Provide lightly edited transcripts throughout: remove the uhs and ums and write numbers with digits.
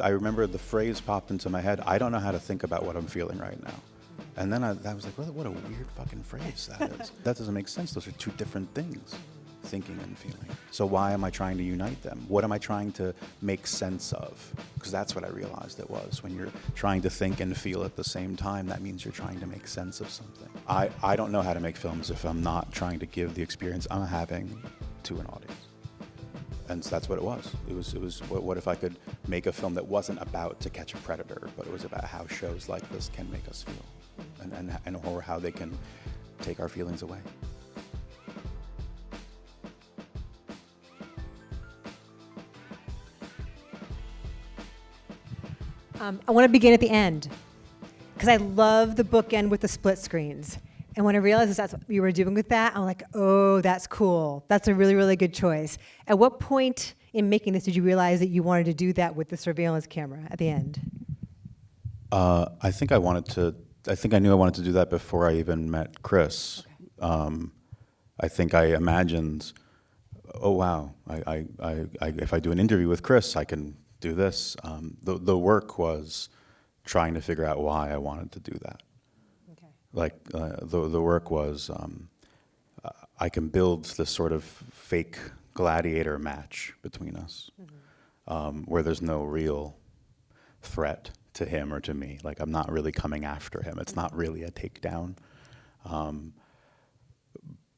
I remember the phrase popped into my head, I don't know how to think about what I'm feeling right now. And then I was like, what a weird fucking phrase that is. That doesn't make sense. Those are two different things, thinking and feeling. So why am I trying to unite them? What am I trying to make sense of? Because that's what I realized it was. When you're trying to think and feel at the same time, that means you're trying to make sense of something. I don't know how to make films if I'm not trying to give the experience I'm having to an audience. And so that's what it was. It was what if I could make a film that wasn't about To Catch a Predator, but it was about how shows like this can make us feel, and or how they can take our feelings away. I want to begin at the end, because I love the bookend with the split screens. And when I realized that's what you were doing with that, I'm like, oh, that's cool. That's a really, really good choice. At what point in making this did you realize that you wanted to do that with the surveillance camera at the end? I think I knew I wanted to do that before I even met Chris. Okay. I think I imagined, oh wow, if I do an interview with Chris, I can do this. The work was trying to figure out why I wanted to do that. Like the work was, I can build this sort of fake gladiator match between us, where there's no real threat to him or to me. Like I'm not really coming after him. It's not really a takedown.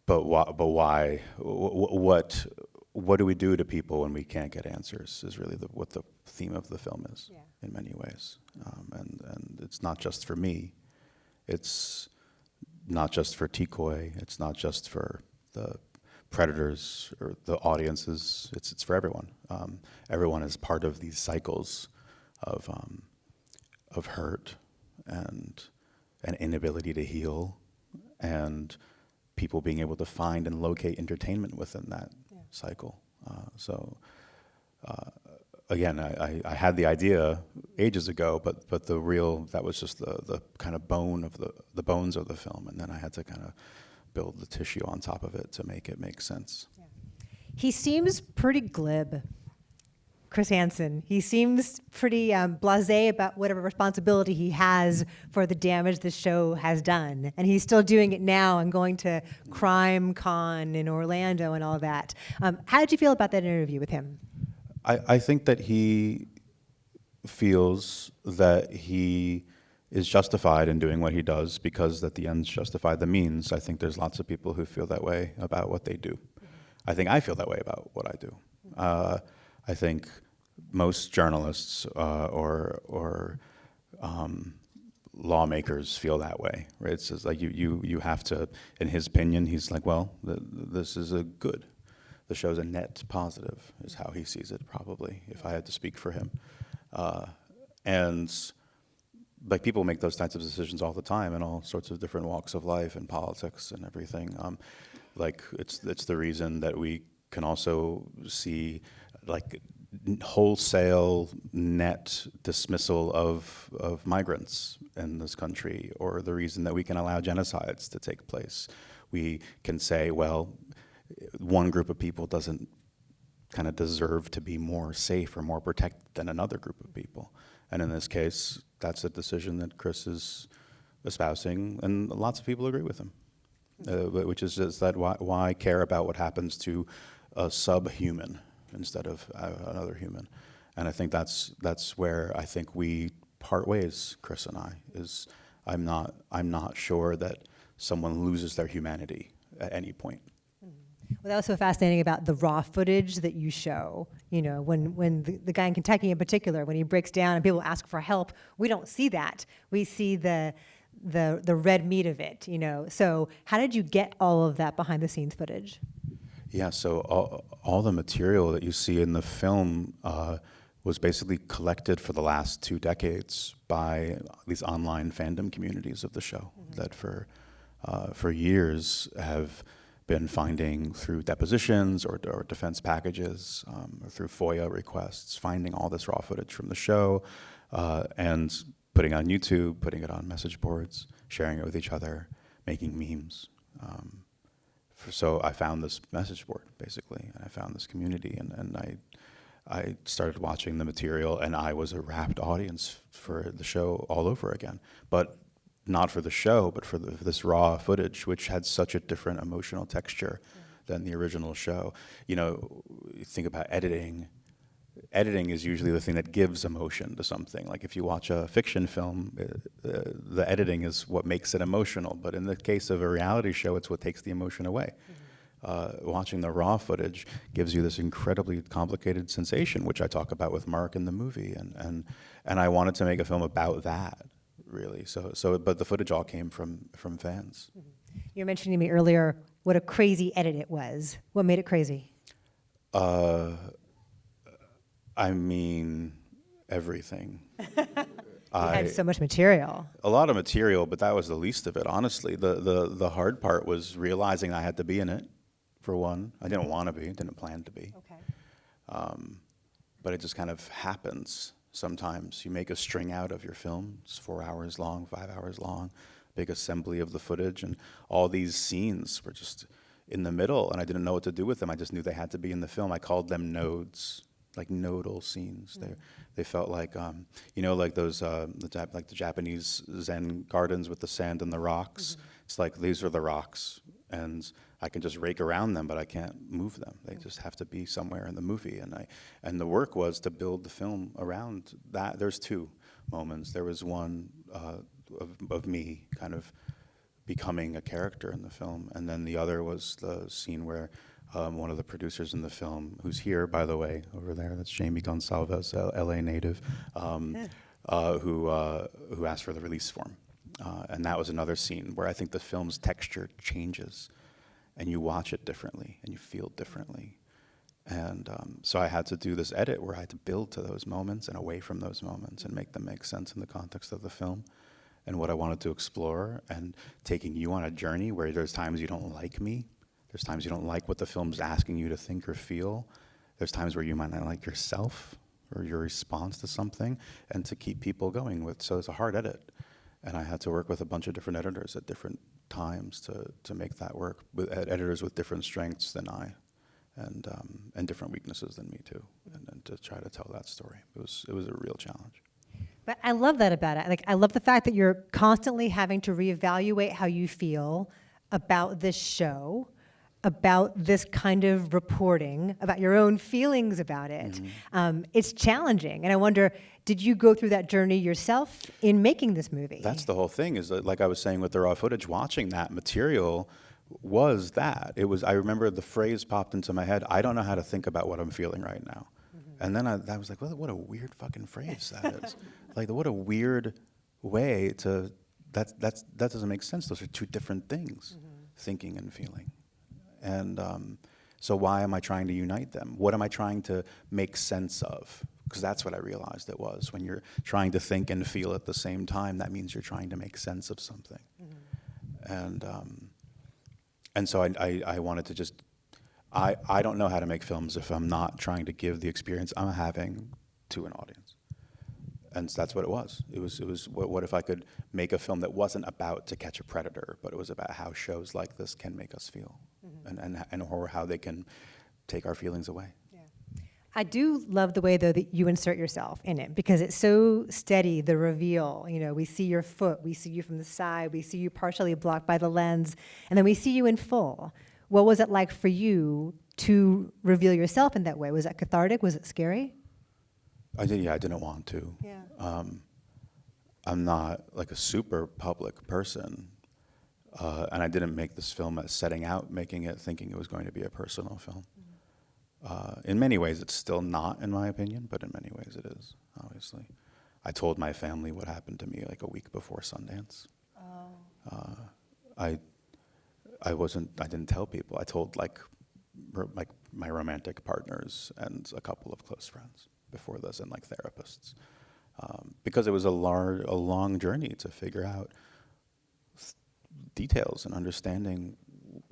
But why? What do we do to people when we can't get answers? Is really what the theme of the film is, in many ways. And it's not just for me. It's not just for decoy. It's not just for the predators or the audiences. It's for everyone. Everyone is part of these cycles of hurt and an inability to heal, and people being able to find and locate entertainment within that cycle. Again, I had the idea ages ago, but that was just the kind of the bones of the film, and then I had to kind of build the tissue on top of it to make it make sense. Yeah. He seems pretty glib, Chris Hansen. He seems pretty blasé about whatever responsibility he has for the damage the show has done, and he's still doing it now and going to Crime Con in Orlando and all that. How did you feel about that interview with him? I think that he feels that he is justified in doing what he does because that the ends justify the means. I think there's lots of people who feel that way about what they do. I think I feel that way about what I do. I think most journalists or lawmakers feel that way, right? It's just like you have to, in his opinion, he's like, well, this is a good. The show's a net positive, is how he sees it, probably, if I had to speak for him. And like people make those types of decisions all the time in all sorts of different walks of life and politics and everything. Like it's the reason that we can also see like wholesale net dismissal of migrants in this country, or the reason that we can allow genocides to take place. We can say, well, one group of people doesn't kind of deserve to be more safe or more protected than another group of people. And in this case, that's a decision that Chris is espousing, and lots of people agree with him, which is just that why care about what happens to a subhuman instead of another human? And I think that's where I think we part ways, Chris and I, is I'm not sure that someone loses their humanity at any point. Well, that was so fascinating about the raw footage that you show. You know, when the guy in Kentucky in particular, when he breaks down and people ask for help, we don't see that. We see the red meat of it, you know. So how did you get all of that behind the scenes footage? Yeah, so all the material that you see in the film was basically collected for the last 2 decades by these online fandom communities of the show that for years have been finding through depositions or defense packages or through FOIA requests, finding all this raw footage from the show and putting it on YouTube, putting it on message boards, sharing it with each other, making memes. So I found this message board, basically, and I found this community, and I started watching the material, and I was a rapt audience for the show all over again. But not for the show, but for this raw footage, which had such a different emotional texture than the original show. You know, you think about editing. Editing is usually the thing that gives emotion to something. Like if you watch a fiction film, the editing is what makes it emotional. But in the case of a reality show, it's what takes the emotion away. Watching the raw footage gives you this incredibly complicated sensation, which I talk about with Mark in the movie. And I wanted to make a film about that, really. But the footage all came from fans. You were mentioning to me earlier what a crazy edit it was. What made it crazy? I mean, everything. You had so much material. A lot of material, but that was the least of it, honestly. The hard part was realizing I had to be in it, for one. I didn't want to be, didn't plan to be. Okay. But it just kind of happens sometimes. You make a string out of your film. It's 4 hours long, 5 hours long, big assembly of the footage, and all these scenes were just in the middle, and I didn't know what to do with them. I just knew they had to be in the film. I called them nodes. Like nodal scenes. They felt like you know, like those like the Japanese Zen gardens with the sand and the rocks. It's like these are the rocks, and I can just rake around them, but I can't move them. They just have to be somewhere in the movie. And the work was to build the film around that. There's two moments. There was one of me kind of becoming a character in the film, and then the other was the scene where one of the producers in the film, who's here, by the way, over there, that's Jamie Gonsalves, LA native, who asked for the release form. And that was another scene where I think the film's texture changes, and you watch it differently, and you feel differently. And so I had to do this edit where I had to build to those moments and away from those moments and make them make sense in the context of the film and what I wanted to explore, and taking you on a journey where there's times you don't like me. There's times you don't like what the film's asking you to think or feel. There's times where you might not like yourself or your response to something, and to keep people going with. So it's a hard edit. And I had to work with a bunch of different editors at different times to make that work, with editors with different strengths than I, and different weaknesses than me too, and to try to tell that story. It was a real challenge. But I love that about it. Like, I love the fact that you're constantly having to reevaluate how you feel about this show, about this kind of reporting, about your own feelings about it. It's challenging. And I wonder, did you go through that journey yourself in making this movie? That's the whole thing, is that, like I was saying with the raw footage, watching that material was that. It was, I remember the phrase popped into my head, I don't know how to think about what I'm feeling right now. And then I was like, well, what a weird fucking phrase that is. Like, what a weird way to, that doesn't make sense. Those are two different things, thinking and feeling. And so why am I trying to unite them? What am I trying to make sense of? Because that's what I realized it was. When you're trying to think and feel at the same time, that means you're trying to make sense of something. And so I wanted to just, I don't know how to make films if I'm not trying to give the experience I'm having to an audience. And that's what it was. It was what if I could make a film that wasn't about To Catch a Predator, but it was about how shows like this can make us feel, and or how they can take our feelings away. Yeah. I do love the way, though, that you insert yourself in it, because it's so steady, the reveal. You know, we see your foot, we see you from the side, we see you partially blocked by the lens, and then we see you in full. What was it like for you to reveal yourself in that way? Was that cathartic? Was it scary? I didn't want to. Yeah. I'm not like a super public person, and I didn't make this film as setting out making it thinking it was going to be a personal film. In many ways, it's still not, in my opinion, but in many ways it is, obviously. I told my family what happened to me like a week before Sundance. I didn't tell people. I told like my romantic partners and a couple of close friends before this, and like therapists, because it was a long journey to figure out details and understanding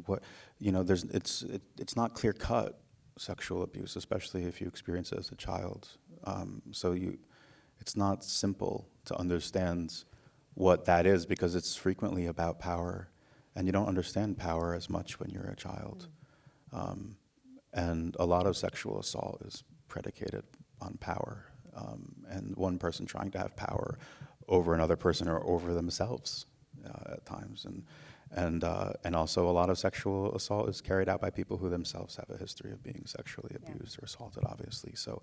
what, you know, it's not clear cut, sexual abuse, especially if you experience it as a child. It's not simple to understand what that is, because it's frequently about power, and you don't understand power as much when you're a child. And a lot of sexual assault is predicated on power, and one person trying to have power over another person or over themselves at times, and also a lot of sexual assault is carried out by people who themselves have a history of being sexually abused or assaulted, obviously. So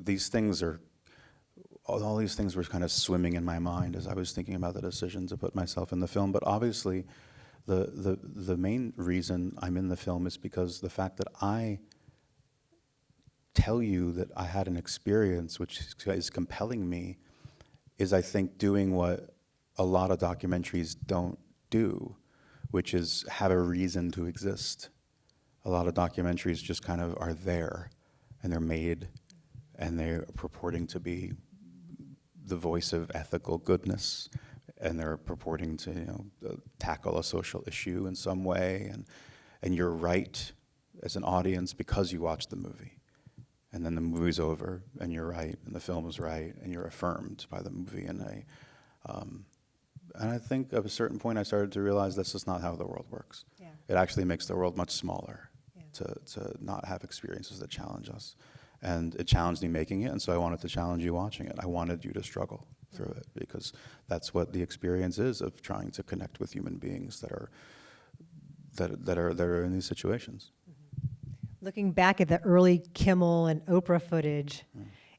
these things are, all these things were kind of swimming in my mind as I was thinking about the decision to put myself in the film. But obviously, the main reason I'm in the film is because the fact that I tell you that I had an experience which is compelling me is, I think, doing what a lot of documentaries don't do, which is have a reason to exist. A lot of documentaries just kind of are there, and they're made, and they're purporting to be the voice of ethical goodness, and they're purporting to, tackle a social issue in some way, and you're right as an audience because you watched the movie. And then the movie's over, and you're right, and the film is right, and you're affirmed by the movie. And I think at a certain point I started to realize this is not how the world works. Yeah. It actually makes the world much smaller to not have experiences that challenge us. And it challenged me making it, and so I wanted to challenge you watching it. I wanted you to struggle through it, because that's what the experience is of trying to connect with human beings that are in these situations. Looking back at the early Kimmel and Oprah footage,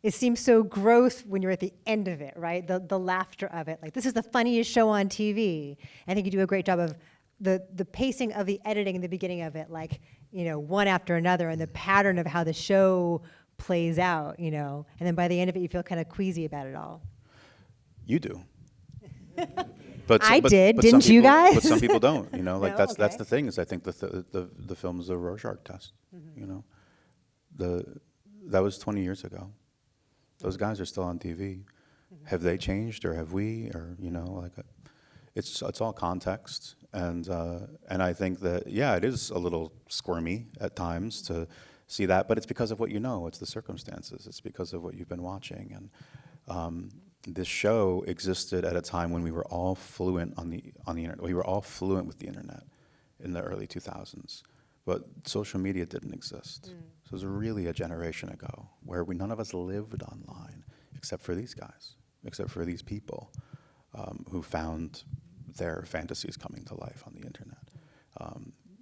it seems so gross when you're at the end of it, right? The laughter of it. Like, this is the funniest show on TV. I think you do a great job of the pacing of the editing in the beginning of it, like, one after another, and the pattern of how the show plays out, and then by the end of it, you feel kind of queasy about it all. You do. But I did. but Didn't some you people, guys? But some people don't. No? That's Okay. the thing, is I think the film is a Rorschach test. That was 20 years ago. Those guys are still on TV. Have they changed, or have we, or it's all context, and I think that it is a little squirmy at times to see that, but it's because of what it's the circumstances, it's because of what you've been watching, and this show existed at a time when we were all fluent on the internet. We were all fluent with the internet in the early 2000s, but social media didn't exist. So it was really a generation ago where none of us lived online, except for these guys, except for these people who found their fantasies coming to life on the internet.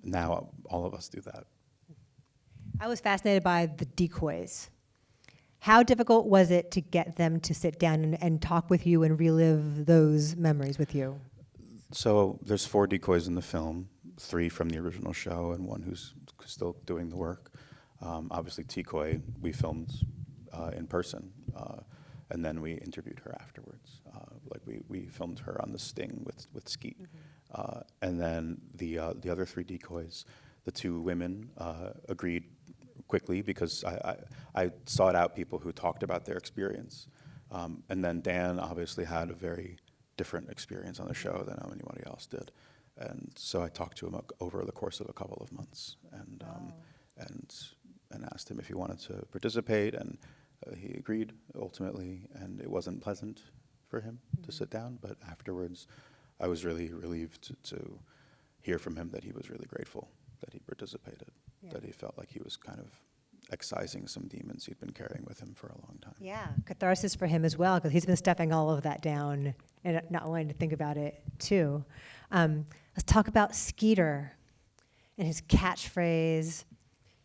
Now all of us do that. I was fascinated by the decoys. How difficult was it to get them to sit down and talk with you and relive those memories with you? So there's 4 decoys in the film, 3 from the original show and 1 who's still doing the work. Obviously, Decoy, we filmed in person, and then we interviewed her afterwards. We filmed her on the Sting with Skeet. And then the other 3 decoys, the 2 women agreed quickly, because I sought out people who talked about their experience. And then Dan obviously had a very different experience on the show than anybody else did. And so I talked to him over the course of a couple of months, and asked him if he wanted to participate, and he agreed ultimately, and it wasn't pleasant for him to sit down, but afterwards I was really relieved to hear from him that he was really grateful that he participated, that he felt like he was kind of excising some demons he'd been carrying with him for a long time. Yeah, catharsis for him as well, because he's been stuffing all of that down and not wanting to think about it too. Let's talk about Skeeter and his catchphrase,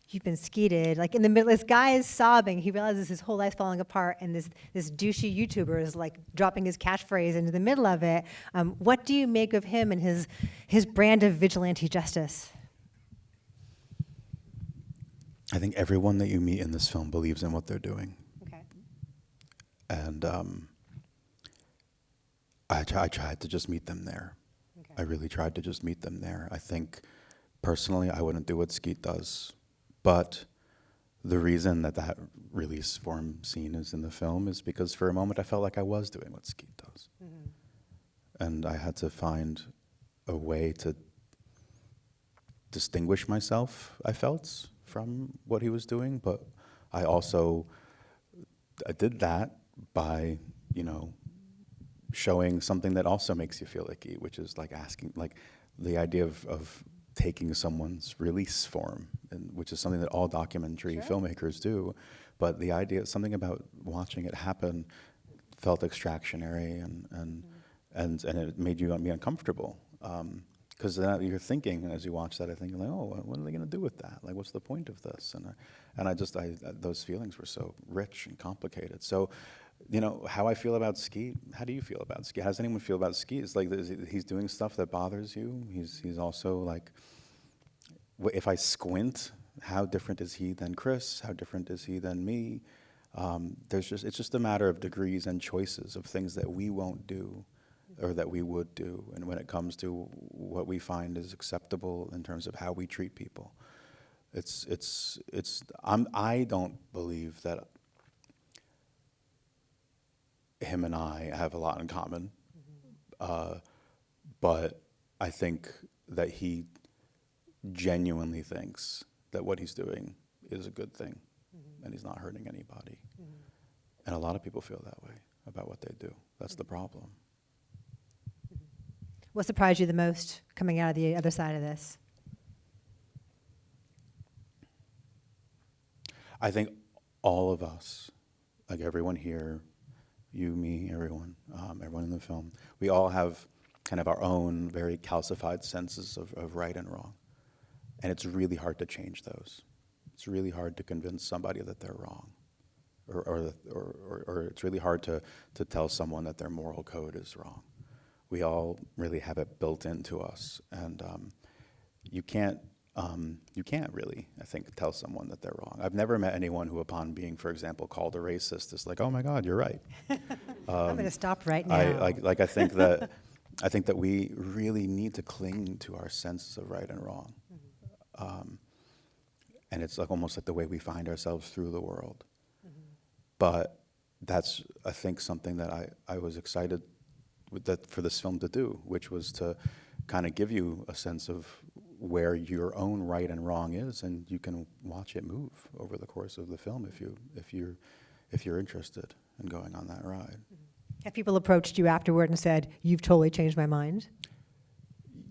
"You've been skeeted." Like, in the middle, this guy is sobbing. He realizes his whole life's falling apart, and this douchey YouTuber is like dropping his catchphrase into the middle of it. What do you make of him and his brand of vigilante justice? I think everyone that you meet in this film believes in what they're doing. Okay. And I tried to just meet them there. Okay. I really tried to just meet them there. I think, personally, I wouldn't do what Skeet does. But the reason that release form scene is in the film is because for a moment I felt like I was doing what Skeet does. And I had to find a way to distinguish myself, I felt, from what he was doing. But I did that by, showing something that also makes you feel icky, which is like asking, like the idea of taking someone's release form, and which is something that all documentary filmmakers do. But the idea, something about watching it happen, felt extractionary, and it made you be uncomfortable. Because then you're thinking, as you watch that, I think, like, oh, what are they going to do with that? Like, what's the point of this? And those feelings were so rich and complicated. So, you know, how I feel about Ski. How do you feel about Ski? How does anyone feel about Ski? It's like he's doing stuff that bothers you. He's also like, if I squint, how different is he than Chris? How different is he than me? It's just a matter of degrees and choices of things that we won't do, or that we would do, and when it comes to what we find is acceptable in terms of how we treat people. I don't believe that him and I have a lot in common, but I think that he genuinely thinks that what he's doing is a good thing, and he's not hurting anybody. And a lot of people feel that way about what they do. That's the problem. What surprised you the most coming out of the other side of this? I think all of us, like everyone here, you, me, everyone in the film, we all have kind of our own very calcified senses of right and wrong. And it's really hard to change those. It's really hard to convince somebody that they're wrong. Or it's really hard to tell someone that their moral code is wrong. We all really have it built into us, and you can't really, I think, tell someone that they're wrong. I've never met anyone who, upon being, for example, called a racist, is like, "Oh my God, you're right." I'm going to stop right now. I think that we really need to cling to our sense of right and wrong, and it's like almost like the way we find ourselves through the world. But that's, I think, something that I was excited for this film to do, which was to kind of give you a sense of where your own right and wrong is, and you can watch it move over the course of the film if you're interested in going on that ride. Have people approached you afterward and said, "You've totally changed my mind"?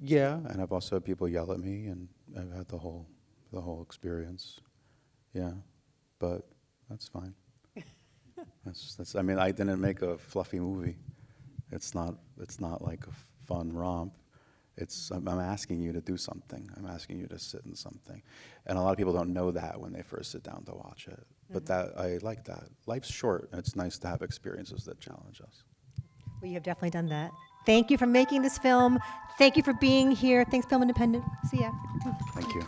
Yeah, and I've also had people yell at me, and I've had the whole experience. Yeah, but that's fine. I mean, I didn't make a fluffy movie. It's not like a fun romp. I'm asking you to do something. I'm asking you to sit in something. And a lot of people don't know that when they first sit down to watch it. But I like that. Life's short, and it's nice to have experiences that challenge us. Well, you have definitely done that. Thank you for making this film. Thank you for being here. Thanks, Film Independent. See ya. Thank you.